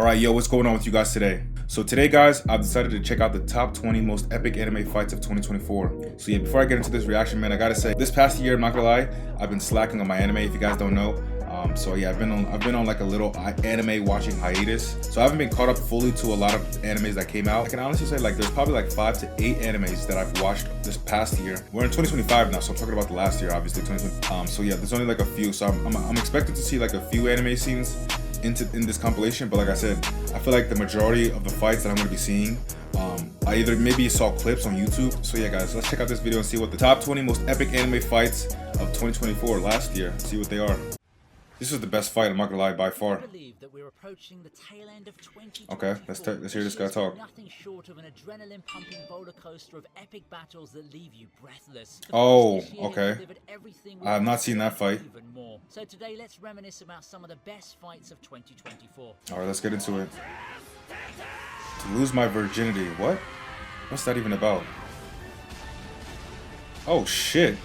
Alright, yo, what's going on with you guys today? So today, guys, I've decided to check out the top 20 most epic anime fights of 2024. So yeah, before I get into this reaction, man, I gotta say, this past year, I'm not gonna lie, I've been slacking on my anime, if you guys don't know. So yeah, I've been on like a little anime watching hiatus. So I haven't been caught up fully to a lot of animes that came out. I can honestly say like there's probably like 5 to 8 animes that I've watched this past year. We're in 2025 now, so I'm talking about the last year, obviously 2020. So yeah, there's only like a few. So I'm expected to see like a few anime scenes in this compilation, but like I said, I feel like the majority of the fights that I'm going to be seeing, I either maybe saw clips on YouTube. So yeah, guys, let's check out this video and see what the top 20 most epic anime fights of 2024 last year. See what they are. This is the best fight, I'm not gonna lie, by far. Okay, let's hear this guy talk. Nothing short of an adrenaline-pumping roller coaster of epic battles that leave you breathless. Oh, okay. I have not seen that fight. So today, let's reminisce about some of the best fights of 2024. All right, let's get into it. To lose my virginity, what? What's that even about? Oh shit.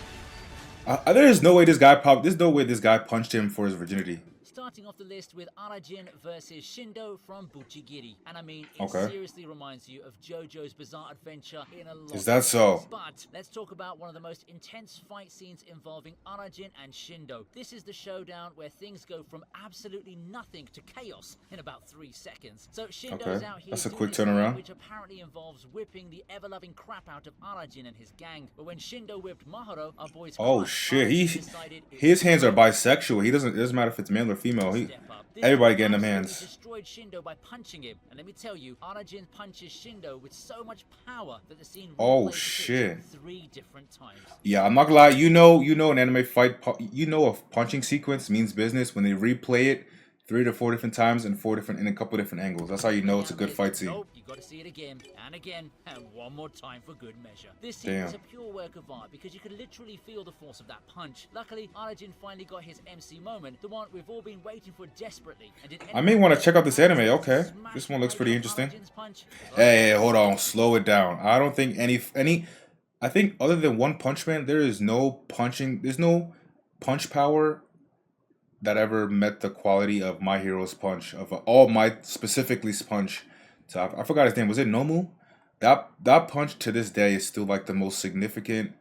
There's no way this guy punched him for his virginity. Starting off the list with Arajin versus Shindo from Buchigiri. And I mean, it Okay. seriously reminds you of JoJo's Bizarre Adventure in a lot Is that so? But let's talk about one of the most intense fight scenes involving Arajin and Shindo. This is the showdown where things go from absolutely nothing to chaos in about 3 seconds. So Shindo's out here That's a doing quick this thing turnaround. which apparently involves whipping the ever-loving crap out of Arajin and his gang. But when Shindo whipped Maharo, our boy's Oh crush, shit, Arajin decided it his was hands are over. bisexual. It doesn't matter if it's male or female. Everybody getting them hands. Destroyed Shindo by punching him, and let me tell you, Arajin punches Shindo with so much power that the scene Oh, replays the shit. picture 3 different times. Yeah, I'm not gonna lie. You know an anime fight. You know a punching sequence means business when they replay it 3 to 4 different times in a couple different angles. That's how you know it's a good fight scene. Nope, you got to see it again and again and one more time for good measure. This scene Damn. is a pure work of art because you could literally feel the force of that punch. Luckily, Arajin finally got his MC moment, the one we've all been waiting for desperately. And did I may want to check out this anime. Okay, this one looks pretty interesting. Hey, hold on, slow it down. I don't think I think other than One Punch Man, there's no punch power that ever met the quality of My Hero's punch, of All Might specifically punch. So I forgot his name. Was it Nomu? That punch to this day is still like the most significant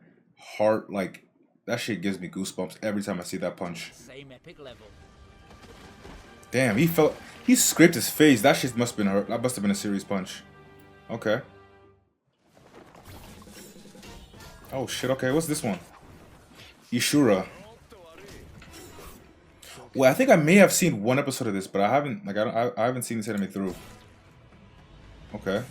heart. Like that shit gives me goosebumps every time I see that punch. Same epic level. Damn, he scraped his face. That shit must have been hurt. That must have been a serious punch. Okay. Oh shit. Okay, what's this one? Ishura. Well, I think I may have seen one episode of this, but I haven't. Like, I haven't seen this anime through. Okay.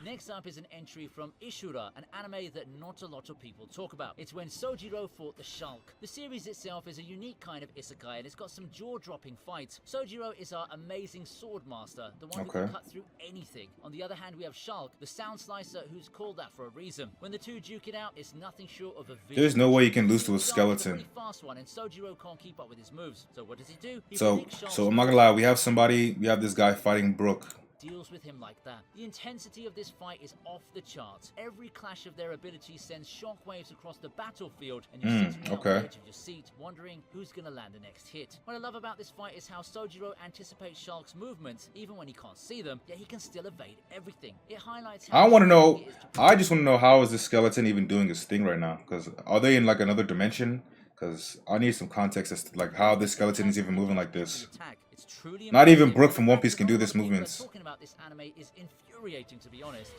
Next up is an entry from Ishura, an anime that not a lot of people talk about. It's when Sojiro fought the Shulk. The series itself is a unique kind of isekai and it's got some jaw-dropping fights. Sojiro is our amazing sword master, the one who can cut through anything. On the other hand, we have Shulk, the sound slicer who's called that for a reason. When the two duke it out, it's nothing short of a There's no way you can lose to a It's a skeleton. pretty fast one, and Sojiro can't keep up with his moves. So what does he do? He So predicts Shulk's I'm not gonna lie. We have this guy fighting Brook. deals with him like that. The intensity of this fight is off the charts. Every clash of their abilities sends shockwaves across the battlefield, and you're sitting on the edge of your seat, wondering who's gonna land the next hit. What I love about this fight is how Sojiro anticipates Shulk's movements, even when he can't see them, yet he can still evade everything. It highlights how I want to know. it is to I just want to know how is this skeleton even doing his thing right now? Because are they in like another dimension? Because I need some context as to like how this skeleton is even moving like this. attack. It's truly Not even impressive. Brook from One Piece The can do number this of people movements. Talking about this anime is infuriating, to be honest.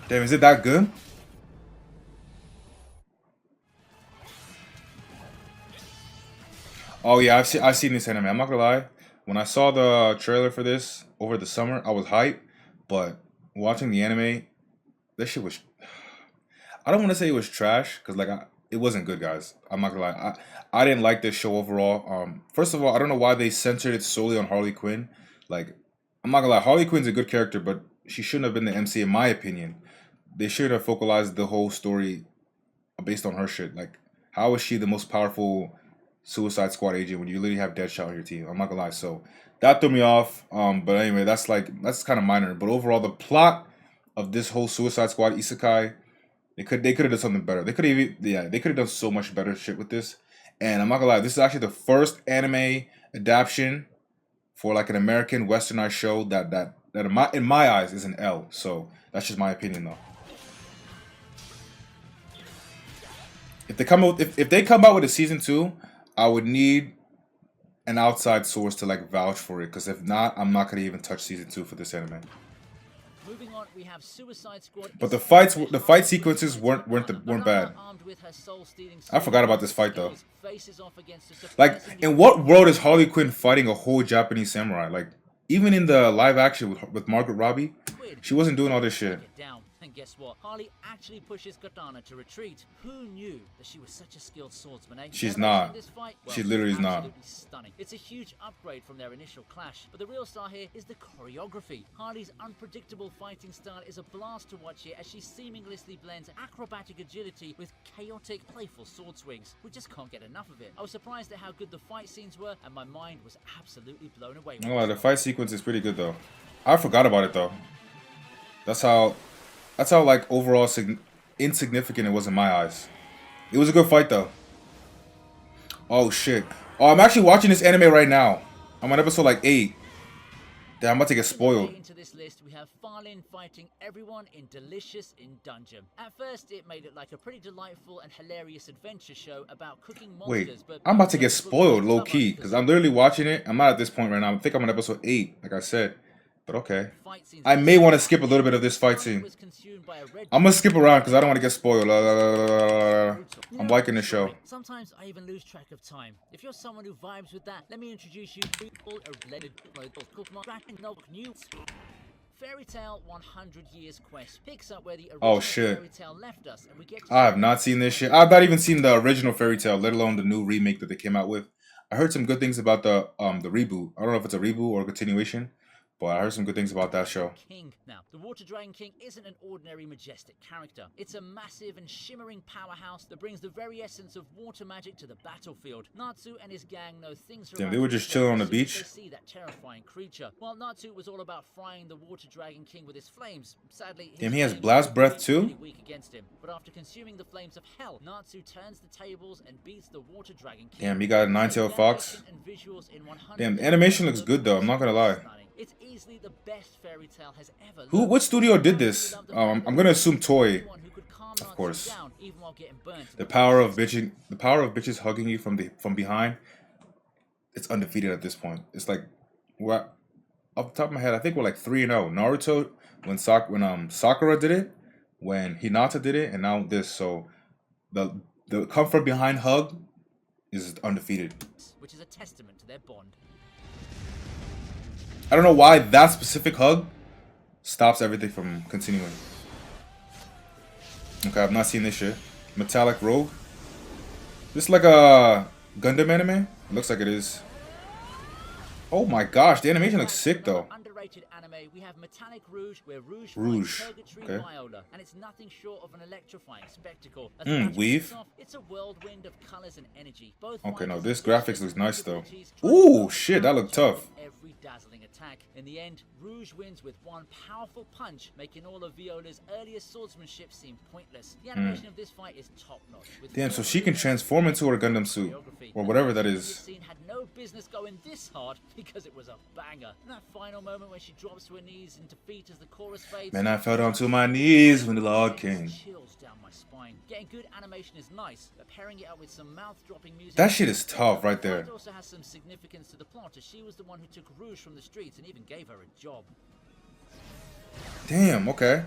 Damn, is it that good? Oh yeah, I've seen this anime. I'm not gonna lie. When I saw the trailer for this over the summer, I was hyped. But watching the anime, this shit was. I don't want to say it was trash because it wasn't good, guys. I'm not gonna lie. I didn't like this show overall. First of all, I don't know why they censored it solely on Harley Quinn. Like, I'm not gonna lie. Harley Quinn's a good character, but she shouldn't have been the MC in my opinion. They should have focalized the whole story based on her shit. Like, how is she the most powerful Suicide Squad agent when you literally have Deadshot on your team? I'm not gonna lie. So that threw me off. But anyway, that's kind of minor. But overall, the plot of this whole Suicide Squad isekai, they could have done something better. They could have done so much better shit with this. And I'm not gonna lie, this is actually the first anime adaptation for like an American westernized show that in my eyes is an L. So that's just my opinion though. If they come out with a season 2, I would need an outside source to like vouch for it, because if not, I'm not gonna even touch season 2 for this anime. Moving on, we have Suicide Squad. But the fight sequences weren't bad. I forgot about this fight though. Like, in what world is Harley Quinn fighting a whole Japanese samurai? Like, even in the live action with Margot Robbie, she wasn't doing all this shit. And guess what? Harley actually pushes Katana to retreat. Who knew that she was such a skilled swordsman, eh? She's not. She literally is not. Stunning. It's a huge upgrade from their initial clash. But the real star here is the choreography. Harley's unpredictable fighting style is a blast to watch here as she seamlessly blends acrobatic agility with chaotic, playful sword swings. We just can't get enough of it. I was surprised at how good the fight scenes were, and my mind was absolutely blown away. Oh, the fight sequence is pretty good though. I forgot about it though. That's how like overall insignificant it was in my eyes. It was a good fight though. Oh shit. Oh, I'm actually watching this anime right now. I'm on episode like 8. Damn, I'm about to get spoiled. Into this list, we have Farlin fighting everyone in Delicious in Dungeon. At first, it made it like a pretty delightful and hilarious adventure show about cooking monsters. Wait, but I'm about to get spoiled low key because I'm literally watching it. I'm not at this point right now. I think I'm on episode 8, like I said. But okay. I may want to skip a little bit of this fight scene. I'm going to skip around because I don't want to get spoiled. I'm liking the show. Sometimes I even lose track of time. If you're someone who vibes with that, let me introduce you to Fairy Tail 100 Years Quest picks up where the original Fairy Tail left us, and we get to I have not seen this shit. I've not even seen the original Fairy Tail, let alone the new remake that they came out with. I heard some good things about the reboot. I don't know if it's a reboot or a continuation, but I heard some good things about that show. King. Now, the Water Dragon King isn't an ordinary majestic character. It's a massive and shimmering powerhouse that brings the very essence of water magic to the battlefield. Natsu and his gang know things are Damn, they were just chilling on the beach. They see that terrifying creature. While Natsu was all about frying the Water Dragon King with his flames, sadly, damn, he has blast breath too? Weak against him. But after consuming the flames of hell, Natsu turns the tables and beats the Water Dragon King. Damn, he got a nine-tailed fox. Damn, the animation looks good though, I'm not gonna lie. It's easily the best Fairy Tail has ever. What studio did this? I'm gonna assume Toei, of course. The power of bitches hugging you from behind. It's undefeated at this point. It's like, what? Off the top of my head, I think we're like 3-0. Naruto when Sakura did it, when Hinata did it, and now this. So the come from behind hug is undefeated. Which is a testament to their bond. I don't know why that specific hug stops everything from continuing. Okay, I've not seen this shit. Metallic Rogue. This is like a Gundam anime? It looks like it is. Oh my gosh, the animation looks sick though. Underrated anime, we have Metallic Rouge, where Rouge okay. Viola, and it's nothing short of an electrifying spectacle. Weave. It's a whirlwind of colors and energy. Okay, no, this graphics looks nice though. Ooh, shit, that looked tough. Every dazzling attack. In the end, Rouge wins with one powerful punch, making all of Viola's earliest swordsmanship seem pointless. The animation of this fight is top-notch. Damn, so she can transform into her Gundam suit, or whatever that is. This scene had no business going this hard because it was a banger. And that final moment when she drops to her knees in defeat as the chorus fades. Man, I fell down to my knees when the Lord came. Chills down my spine. Getting good animation is nice, but pairing it up with some mouth-dropping music. That shit is tough right there. It also has some significance to the plot, as she was the one who took Rouge from the streets and even gave her a job. Damn, okay.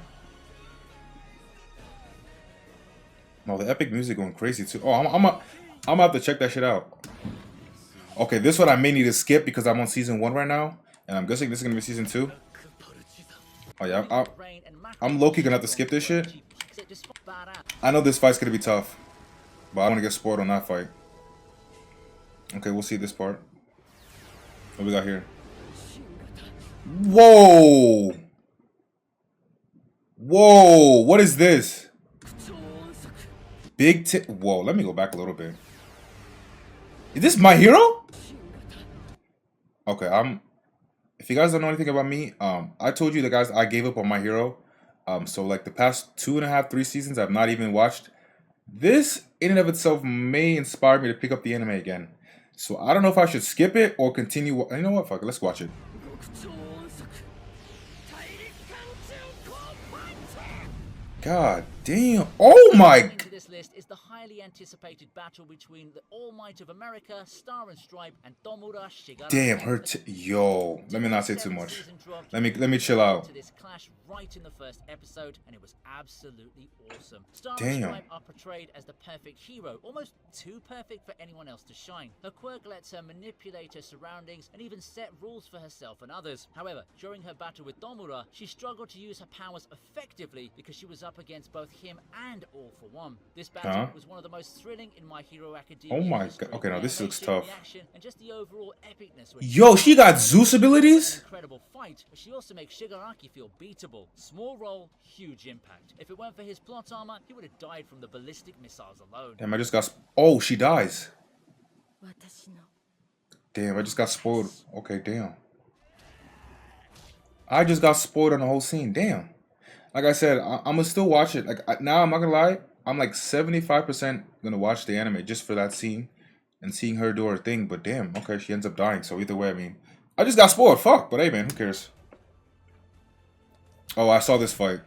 No, the epic music going crazy too. Oh, I'm gonna have to check that shit out. Okay, this one I may need to skip because I'm on season 1 right now, and I'm guessing this is gonna be season 2. Oh yeah, I'm low-key gonna have to skip this shit. I know this fight's gonna be tough, but I don't wanna get spoiled on that fight. Okay, we'll see this part. What we got here? Whoa! Whoa! What is this? Big tip. Whoa, let me go back a little bit. Is this My Hero? Okay, if you guys don't know anything about me, I told you the guys I gave up on My Hero. So like the past 2.5, 3 seasons, I've not even watched. This in and of itself may inspire me to pick up the anime again. So I don't know if I should skip it or continue. You know what? Fuck it. Let's watch it. God damn. Oh my. Into this list is the highly anticipated battle between the All Might of America, Star and Stripe, and Tomura Shigaraki. Damn, her yo. Let me not say too much. Let me chill out. To this clash right in the first episode, and it was absolutely awesome. Star Damn. and Stripe are portrayed as the perfect hero, almost too perfect for anyone else to shine. Her quirk lets her manipulate her surroundings and even set rules for herself and others. However, during her battle with Tomura, she struggled to use her powers effectively because she was up against both him and All for One. This battle was one of the most thrilling in My Hero Academia. Oh my history. god. Okay, now this looks tough. The action and just the overall epicness. Yo, she got Zeus abilities? Incredible fight, but she also makes Shigaraki feel beatable. Small role, huge impact. If it weren't for his plot armor, he would have died from the ballistic missiles alone. Damn, I just got. Oh, she dies. Damn, I just got spoiled. Okay, damn. I just got spoiled on the whole scene. Damn. Like I said, I'm gonna still watch it. Like now, I'm not gonna lie. I'm like 75% gonna watch the anime just for that scene and seeing her do her thing. But damn, okay, she ends up dying. So either way, I mean, I just got spoiled. Fuck. But hey, man, who cares? Oh, I saw this fight.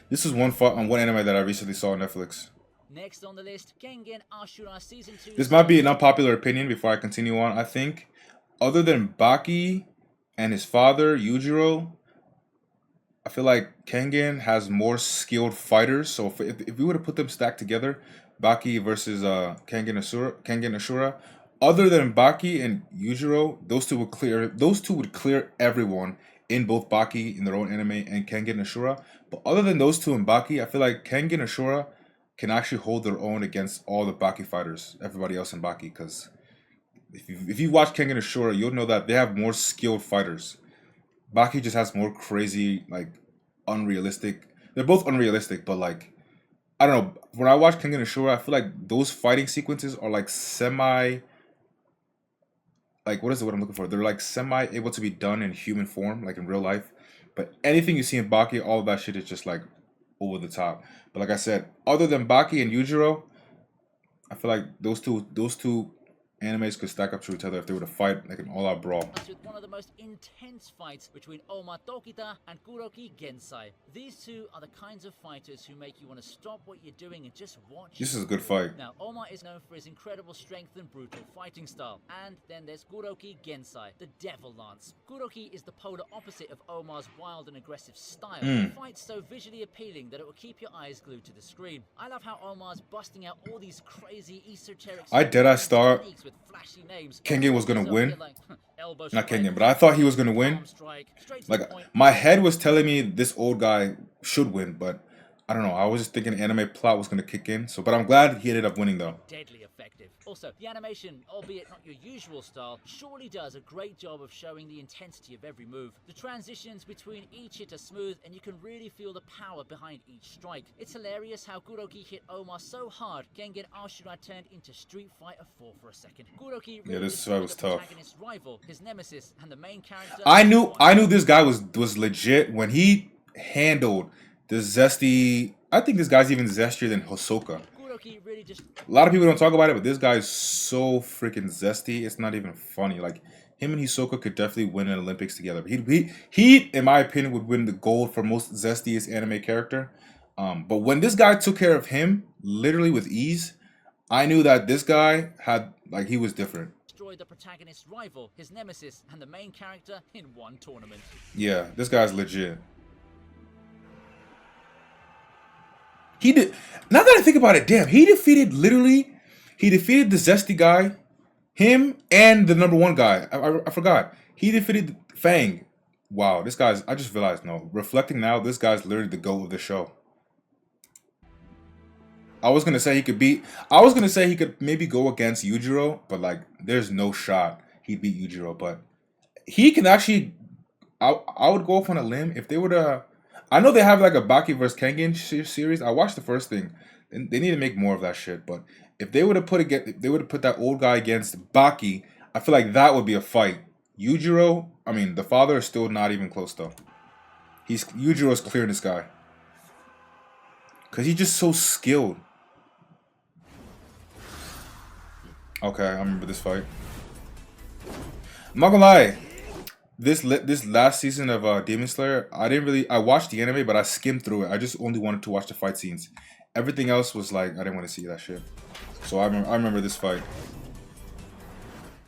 This is one fight on one anime that I recently saw on Netflix. Next on the list, Kengen Ashura Season 2. This might be an unpopular opinion before I continue on. I think, other than Baki and his father, Yujiro, I feel like Kengen has more skilled fighters. So if we were to put them stacked together, Baki versus Kengen Ashura, other than Baki and Yujiro, those two would clear everyone in both Baki in their own anime and Kengen Ashura. But other than those two and Baki, I feel like Kengen Ashura can actually hold their own against all the Baki fighters, everybody else in Baki. Because if you watch Kengen Ashura, you'll know that they have more skilled fighters. Baki just has more crazy, like, unrealistic. They're both unrealistic, but like, I don't know. When I watch Kengen Ashura, I feel like those fighting sequences are like semi. Like, what is the word I'm looking for? They're like semi able to be done in human form, like in real life. But anything you see in Baki, all of that shit is just like over the top. But like I said, other than Baki and Yujiro, I feel like those two animes could stack up to each other if they were to fight like an all-out brawl. With one of the most intense fights between Oma Tokita and Kuroki Gensai. These two are the kinds of fighters who make you want to stop what you're doing and just watch. This is a good fight. Now, Oma is known for his incredible strength and brutal fighting style. And then there's Kuroki Gensai, the Devil Lance. Kuroki is the polar opposite of Oma's wild and aggressive style. He fights so visually appealing that it will keep your eyes glued to the screen. I love how Oma's busting out all these crazy esoteric techniques with flashy names. Kengen was gonna win. Like, Not Kengen, but I thought he was gonna win. Like, my head was telling me this old guy should win, but I don't know. I was just thinking anime plot was gonna kick in. So, but I'm glad he ended up winning though. Deadly effective. Also, the animation, albeit not your usual style, surely does a great job of showing the intensity of every move. The transitions between each hit are smooth, and you can really feel the power behind each strike. It's hilarious how Kuroki hit Oma so hard, Kengen Ashura turned into Street Fighter 4 for a second. Kuroki really this fight was tough. Protagonist's rival, his nemesis, and the main character. I knew this guy was legit when he handled the zesty. I think this guy's even zestier than Hisoka. Really just... A lot of people don't talk about it, but this guy is so freaking zesty. It's not even funny. Like, him and Hisoka could definitely win an Olympics together. He, in my opinion, would win the gold for most zestiest anime character. But when this guy took care of him, literally with ease, I knew that this guy had, like, he was different. Destroyed the protagonist's rival, his nemesis, and the main character in one tournament. Yeah, this guy's legit. He did. Now that I think about it, damn, he defeated the zesty guy, him, and the number one guy. I forgot. He defeated Fang. Wow, this guy's. I just realized. No, reflecting now, this guy's literally the GOAT of the show. I was gonna say he could maybe go against Yujiro, but like, there's no shot he'd beat Yujiro. But he can actually. I would go off on a limb if they were to. I know they have like a Baki vs Kengen series. I watched the first thing. And they need to make more of that shit. But if they would have put that old guy against Baki, I feel like that would be a fight. Yujiro, I mean, the father is still not even close though. Yujiro's clearing this guy. Cause he's just so skilled. Okay, I remember this fight. I'm not gonna lie. This last season of Demon Slayer, I watched the anime, but I skimmed through it. I just only wanted to watch the fight scenes. Everything else was like I didn't want to see that shit. So I remember this fight.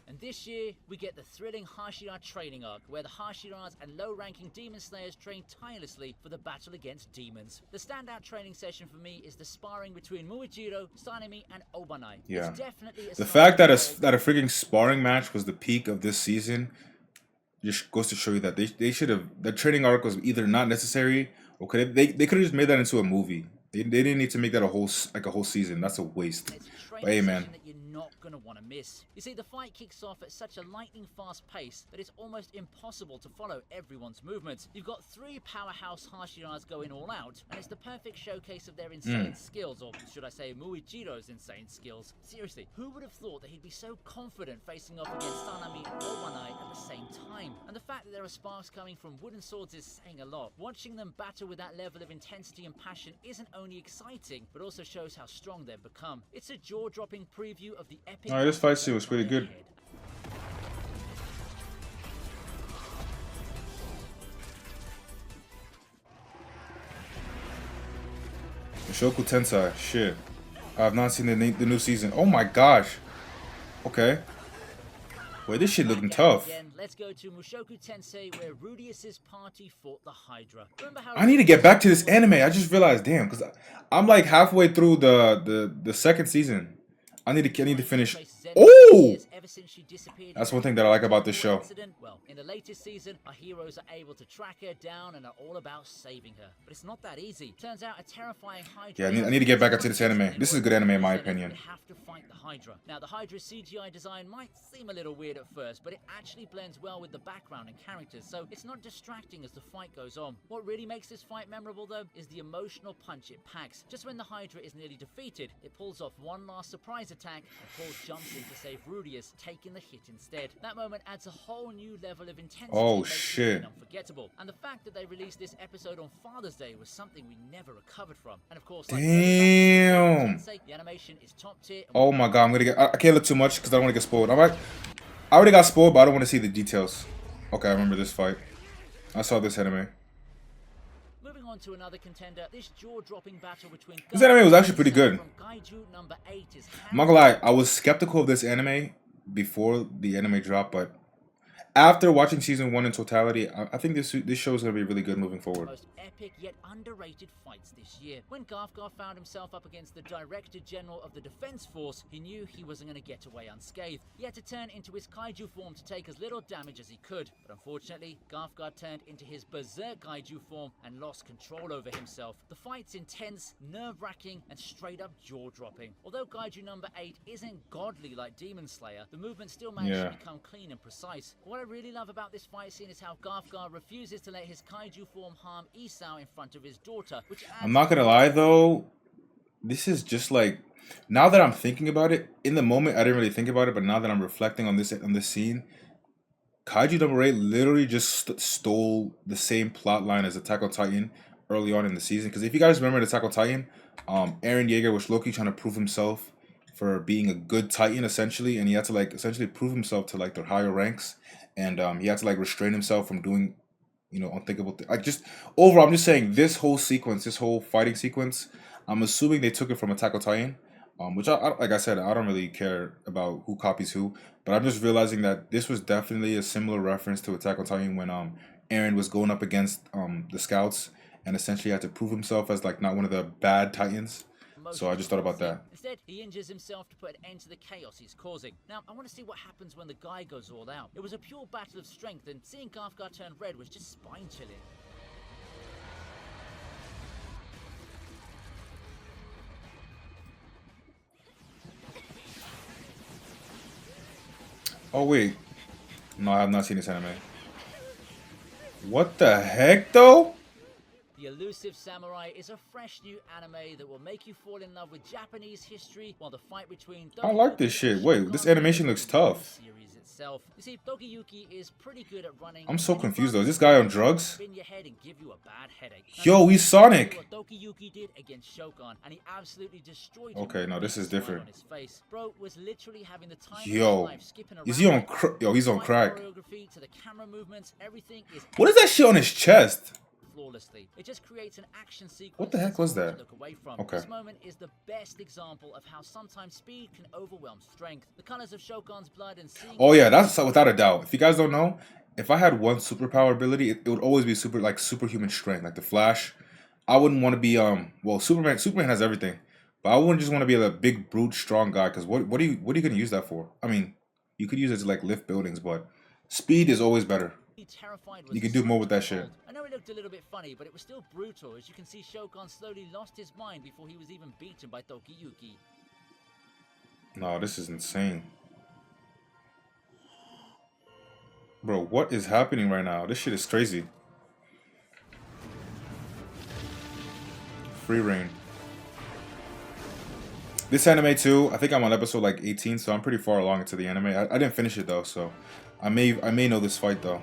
And this year, we get the thrilling Hashira training arc, where the Hashiras and low-ranking Demon Slayers train tirelessly for the battle against demons. The standout training session for me is the sparring between Muijiro, Sanemi, and Obanai. Yeah. It's definitely The fact that a freaking sparring match was the peak of this season just goes to show you that they should have, the training arc was either not necessary or they could have just made that into a movie. They didn't need to make that a whole season. That's a waste. But hey, man. That you're not gonna want to miss. You see, the fight kicks off at such a lightning fast pace that it's almost impossible to follow everyone's movements. You've got three powerhouse Hashiras going all out, and it's the perfect showcase of their insane skills, or should I say Muijiro's insane skills. Seriously, who would have thought that he'd be so confident facing off against Sanemi and Obanai at the same time? And the fact that there are sparks coming from wooden swords is saying a lot. Watching them battle with that level of intensity and passion isn't only exciting, but also shows how strong they've become. It's a jaw-dropping preview of the epic. Alright, this fight scene was pretty good. Mushoku Tensei, shit. I have not seen the new season. Oh my gosh. Okay. Wait, this shit looking tough. Again, let's go to Mushoku Tensei, where Rudius's party fought the Hydra. I need to get back to this anime. I just realized, damn, because I'm like halfway through the second season. I need to finish. Oh! That's one thing that I like about this show. Well, in the latest season, our heroes are able to track her down and are all about saving her. But it's not that easy. Turns out a terrifying Hydra. Yeah, I need to get back into this anime. This is a good anime in my opinion. Have to fight the Hydra. Now, the Hydra's CGI design might seem a little weird at first, but it actually blends well with the background and characters, so it's not distracting as the fight goes on. What really makes this fight memorable, though, is the emotional punch it packs. Just when the Hydra is nearly defeated, it pulls off one last surprise attack, and Paul jumps in to save Rudius, taking the hit instead. That moment adds a whole new level of intensity. Oh shit! Unforgettable. And the fact that they released this episode on Father's Day was something we never recovered from. And of course, damn. The animation is top tier. Oh my god, I can't look too much because I don't want to get spoiled. I already got spoiled, but I don't want to see the details. Okay, I remember this fight. I saw this anime. Moving on to another contender, this jaw-dropping battle between this anime was actually pretty good. Gaiju number 8 is I'm not gonna lie, I was skeptical of this anime before the anime dropped, but after watching season 1 in totality, I think this show is gonna be really good moving forward. Most epic yet underrated fights this year. When Garfgar found himself up against the Director General of the Defense Force, he knew he wasn't going to get away unscathed. He had to turn into his Kaiju form to take as little damage as he could. But unfortunately, Garfgar turned into his Berserk Kaiju form and lost control over himself. The fight's intense, nerve-wracking, and straight-up jaw-dropping. Although Kaiju number 8 isn't godly like Demon Slayer, the movement still managed to become clean and precise. What I really love about this fight scene is how Garfgar refuses to let his Kaiju form harm Isao in front of his daughter, which I'm not gonna lie though, this is just like, now that I'm thinking about it, in the moment I didn't really think about it, but now that I'm reflecting on this scene, Kaiju number 8 literally just stole the same plot line as Attack on Titan early on in the season. Because if you guys remember Attack on Titan, Eren Yeager was Loki trying to prove himself for being a good Titan essentially, and he had to like essentially prove himself to like their higher ranks, and he had to like restrain himself from doing, you know, unthinkable things. Like, just overall, I'm just saying this whole sequence, this whole fighting sequence, I'm assuming they took it from Attack on Titan, which I like I said, I don't really care about who copies who, but I'm just realizing that this was definitely a similar reference to Attack on Titan when Eren was going up against the scouts and essentially had to prove himself as like not one of the bad Titans. So I just thought about that. Instead, he injures himself to put an end to the chaos he's causing. Now, I want to see what happens when the guy goes all out. It was a pure battle of strength, and seeing Garfgar turn red was just spine-chilling. Oh wait, no, I have not seen this anime. What the heck, though? The Elusive Samurai is a fresh new anime that will make you fall in love with Japanese history, while the fight between I like this shit. Wait, this animation looks tough. You see, Dogiyuki is pretty good at running. I'm so confused though. Is this guy on drugs? Spin your head and give you a bad bad headache. Yo, he's Sonic. What Tokiyuki did against Shogun, and he absolutely destroyed him. Okay, no, this is different. On his face. Bro was literally having the time Yo, of his life, skipping around. is he on yo, he's on crack. Choreography to the camera movements, everything is What is that shit on his chest? flawlessly. It just creates an action sequence. What the heck was that's hard that? to look away from. Okay. This moment is the best example of how sometimes speed can overwhelm strength. The colors of Shogun's blood and seeing. Oh yeah, that's without a doubt. If you guys don't know, if I had one superpower ability, it would always be superhuman strength, like the Flash. I wouldn't want to be well, Superman has everything, but I wouldn't just want to be a big brute strong guy. Because what are you gonna use that for? I mean, you could use it to like lift buildings, but speed is always better. You can do more with that shit. I know it looked a little bit funny, but it was still brutal. As you can see, Shogun slowly lost his mind before he was even beaten by Tokiyuki. No, this is insane. Bro, what is happening right now? This shit is crazy. Free reign. This anime too, I think I'm on episode like 18, so I'm pretty far along into the anime. I didn't finish it though, so I may know this fight though.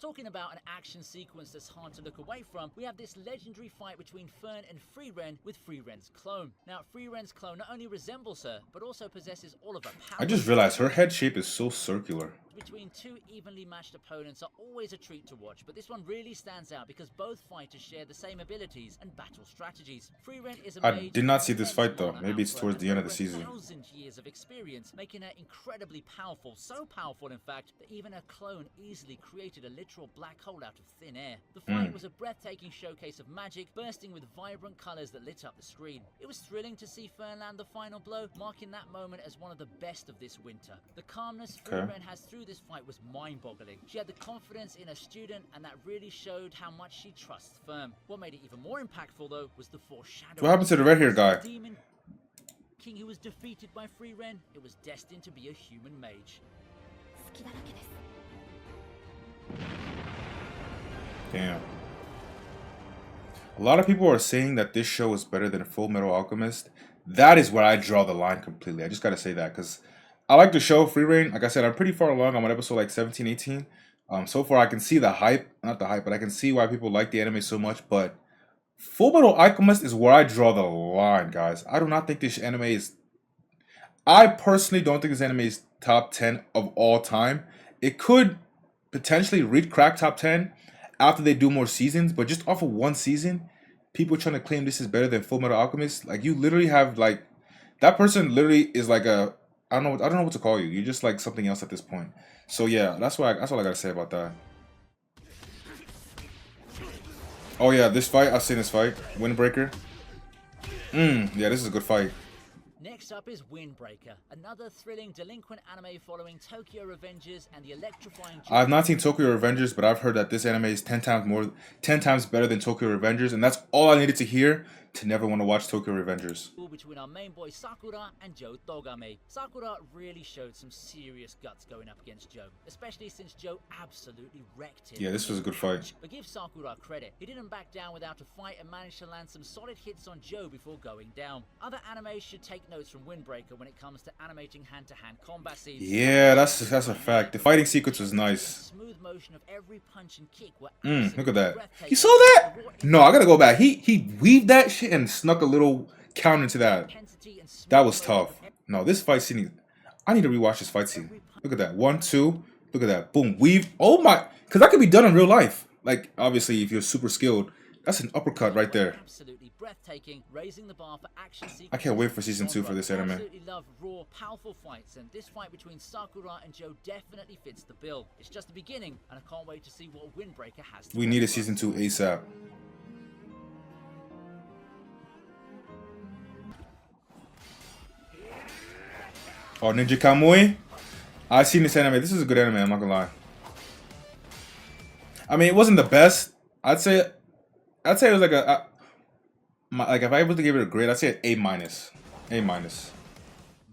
Talking about an action sequence that's hard to look away from, we have this legendary fight between Fern and Frieren with Frieren's clone. Now, Frieren's clone not only resembles her, but also possesses all of her powers. I just realized her head shape is so circular. Between two evenly matched opponents are always a treat to watch, but this one really stands out because both fighters share the same abilities and battle strategies. Frieren is a I mage did not see this with fight though. immense Maybe it's power towards the end of the and over season. 1,000 years of experience, making her incredibly powerful. So powerful, in fact, that even her clone easily created a literal black hole out of thin air. The fight was a breathtaking showcase of magic, bursting with vibrant colors that lit up the screen. It was thrilling to see Fern land the final blow, marking that moment as one of the best of this winter. The calmness Frieren has through this fight was mind-boggling. She had the confidence in her student, and that really showed how much she trusts Fern. What made it even more impactful, though, was the foreshadowing. What happened to the red hair guy? Demon King who was defeated by Frieren, it was destined to be a human mage. Damn. A lot of people are saying that this show is better than Full Metal Alchemist. That is where I draw the line completely. I just gotta say that because I like the show Free Reign. Like I said, I'm pretty far along. I'm on episode like 17, 18. So far I can see the hype, not the hype, but I can see why people like the anime so much. But Full Metal Alchemist is where I draw the line, guys. I do not think this anime is. I personally don't think this anime is top 10 of all time. It could potentially crack top 10 after they do more seasons, but just off of one season, people trying to claim this is better than Full Metal Alchemist, like you literally have like that person literally is like a I don't know what to call you. You're just like something else at this point. So yeah, that's all I gotta say about that. Oh yeah, this fight, I've seen this fight. Windbreaker. Yeah, this is a good fight. Next up is Windbreaker, another thrilling delinquent anime following Tokyo Revengers and the electrifying. I have not seen Tokyo Revengers, but I've heard that this anime is 10 times better than Tokyo Revengers, and that's all I needed to hear to never want to watch Tokyo Revengers. Between our main boy Sakura and Joe Togame. Sakura really showed some serious guts going up against Joe, especially since Joe absolutely wrecked him. Yeah, this was a good fight. But give Sakura credit, he didn't back down without a fight and managed to land some solid hits on Joe before going down. Other animes should take notes from Windbreaker when it comes to animating hand-to-hand combat scenes. Yeah, that's a fact. The fighting sequence was nice. Smooth motion of every punch and kick were Look at that. breathtaking. You saw that? No, I gotta go back. He weaved that shit and snuck a little counter to that. That was tough. No, this fight scene, I need to rewatch this fight scene. Look at that. 1, 2. Look at that. Boom. Weave. Oh my. Because that could be done in real life. Like, obviously, if you're super skilled, that's an uppercut right there. Absolutely breathtaking, raising the bar for action sequences. I can't wait for season 2 for this anime. I absolutely love raw, powerful fights, and this fight between Sakura and Joe definitely fits the bill. It's just the beginning, and I can't wait to see what Windbreaker has to We need a season 2 ASAP. Oh, Ninja Kamui? I've seen this anime. This is a good anime, I'm not gonna lie. I mean, it wasn't the best. I'd say it was like like if I was to give it a grade, I'd say an A-. A-.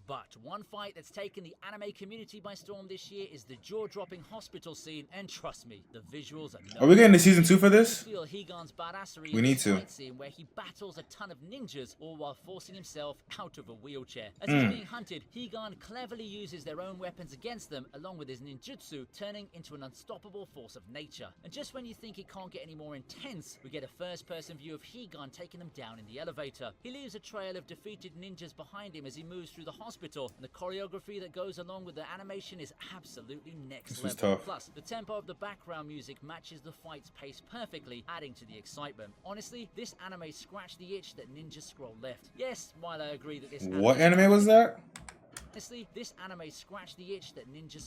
But one fight that's taken the anime community by storm this year is the jaw-dropping hospital scene, and trust me, the visuals are no. Are we getting to season 2 for this? Feel Higan's badassery We need to. fight scene where he battles a ton of ninjas, all while forcing himself out of a wheelchair. As he's being hunted, Higan cleverly uses their own weapons against them, along with his ninjutsu, turning into an unstoppable force of nature. And just when you think it can't get any more intense, we get a first-person view of Higan taking them down in the elevator. He leaves a trail of defeated ninjas behind him as he moves through the hospital, and the choreography that goes along with the animation is absolutely next was level. tough. Plus, the tempo of the background music matches the fight's pace perfectly, adding to the excitement. Honestly, this anime scratched the itch that Ninja Scroll left. Yes, while I agree that this What anime was that? Honestly, this anime scratched the itch that Ninja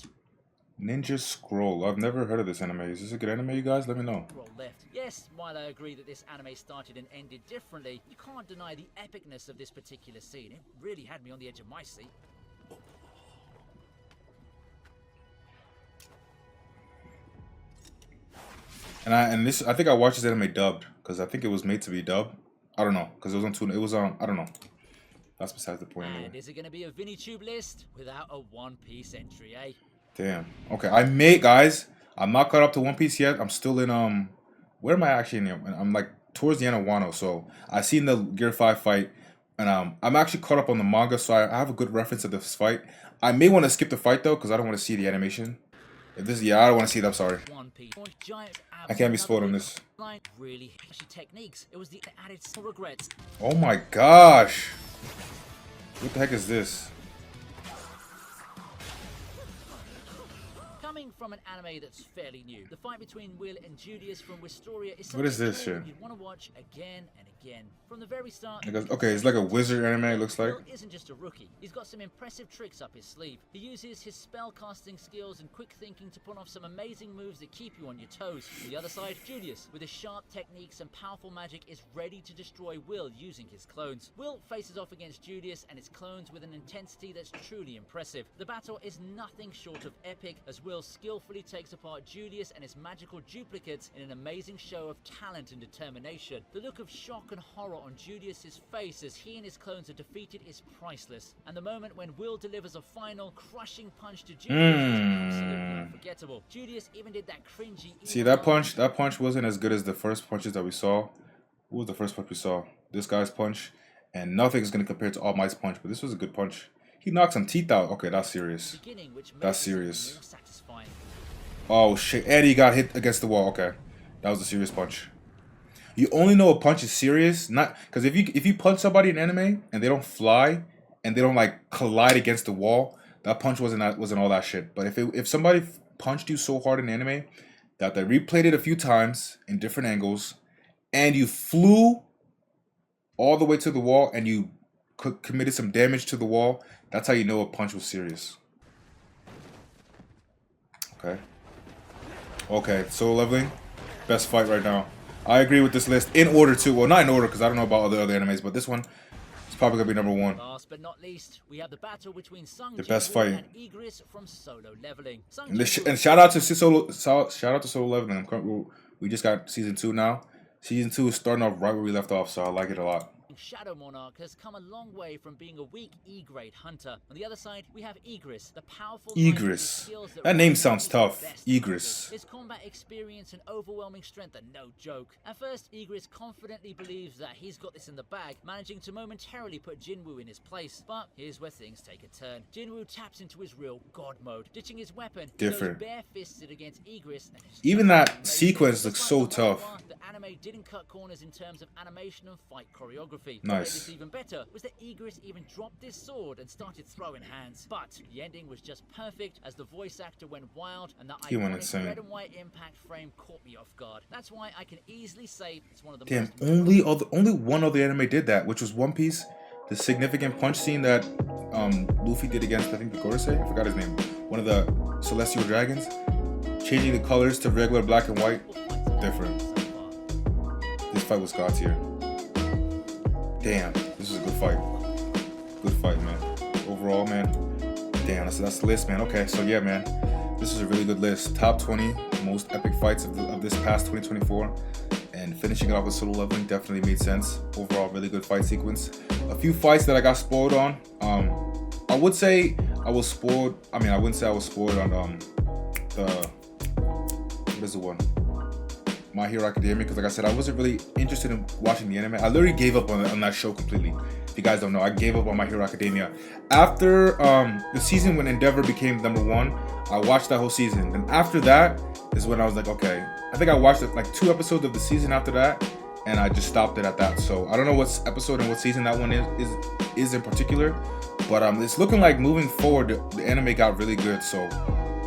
Scroll. I've never heard of this anime. Is this a good anime, you guys? Let me know. Scroll left. Yes, while I agree that this anime started and ended differently, you can't deny the epicness of this particular scene. It really had me on the edge of my seat. I think I watched this anime dubbed because I think it was made to be dubbed. I don't know because it was on tune. It was on. I don't know. That's besides the point. And Anyway. is it going to be a ViniTube list without a One Piece entry, eh? Damn. Okay, guys. I'm not caught up to One Piece yet. I'm still in Where am I actually in? I'm like towards the end of Wano. So I seen the Gear 5 fight, and I'm actually caught up on the manga. So I have a good reference of this fight. I may want to skip the fight though because I don't want to see the animation. If this, I don't want to see it. I'm sorry. One Piece. Giant I can't be spoiled on this. Really flashy techniques. It was the added regrets. Oh my gosh. What the heck is this? Coming from an anime that's fairly new, the fight between Will and Julius from Wistoria is What is this something shit? you'd want to watch again and again. From the very start, Okay, it's like a wizard anime, it looks like. Will isn't just a rookie. He's got some impressive tricks up his sleeve. He uses his spellcasting skills and quick thinking to pull off some amazing moves that keep you on your toes. On the other side, Julius, with his sharp techniques and powerful magic, is ready to destroy Will using his clones. Will faces off against Julius and his clones with an intensity that's truly impressive. The battle is nothing short of epic, as Will skillfully takes apart Julius and his magical duplicates in an amazing show of talent and determination. The look of shock and horror on Julius's face as he and his clones are defeated is priceless, and the moment when Will delivers a final crushing punch to Julius is absolutely unforgettable. Julius even did that cringy. See, that punch wasn't as good as the first punches that we saw. What was the first punch we saw? This guy's punch, and nothing's gonna compare to All Might's punch, but this was a good punch. He knocked some teeth out. Okay, that's serious. That's serious. Oh shit, and he got hit against the wall. Okay, that was a serious punch. You only know a punch is serious, not because if you punch somebody in anime and they don't fly and they don't like collide against the wall, that punch wasn't all that shit. But if somebody punched you so hard in anime that they replayed it a few times in different angles, and you flew all the way to the wall and you committed some damage to the wall, that's how you know a punch was serious. Okay, solo leveling, best fight right now. I agree with this list in order too. Well, not in order because I don't know about other animes, but this one is probably gonna be number one. Last but not least, we have the battle between Sung The best fight. and Igris from Solo Leveling. And shout out to Solo Leveling. We just got season 2 now. Season 2 is starting off right where we left off, so I like it a lot. Shadow Monarch has come a long way from being a weak E-grade hunter. On the other side, we have Igris, the powerful Igris. That name sounds tough. Igris. His combat experience and overwhelming strength are no joke. At first, Igris confidently believes that he's got this in the bag, managing to momentarily put Jinwoo in his place. But here's where things take a turn. Jinwoo taps into his real god mode, ditching his weapon. Different. He goes bare-fisted against Igris. Even that sequence looks so tough. The anime didn't cut corners in terms of animation and fight choreography. Nice. Even better was that Igris even dropped his sword and started throwing hands. But the ending was just perfect as the voice actor went wild and the iconic red and white impact frame caught me off guard. That's why I can easily say it's one of the Damn, only one other anime did that, which was One Piece. The significant punch scene that Luffy did against, I think, the Gorosei. I forgot his name. One of the Celestial Dragons. Changing the colors to regular black and white. Different. This fight was god tier. Damn, this is a good fight. Good fight, man. Overall, man. Damn, that's the list, man. Okay, so yeah, man. This is a really good list. Top 20 most epic fights of this past 2024. And finishing it off with Solo Leveling definitely made sense. Overall, really good fight sequence. A few fights that I got spoiled on. I would say I was spoiled. I mean, I wouldn't say I was spoiled on the what is the one? My Hero Academia, because like I said, I wasn't really interested in watching the anime. I literally gave up on that show completely. If you guys don't know, I gave up on My Hero Academia. After the season when Endeavor became #1, I watched that whole season. And after that is when I was like, okay. I think I watched like 2 episodes of the season after that, and I just stopped it at that. So I don't know what episode and what season that one is in particular, but it's looking like moving forward, the anime got really good. So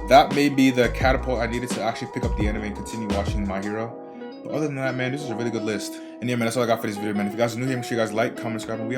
that may be the catapult I needed to actually pick up the anime and continue watching My Hero. But other than that, man, this is a really good list. And yeah, man, that's all I got for this video, man. If you guys are new here, make sure you guys like, comment, subscribe, and we out.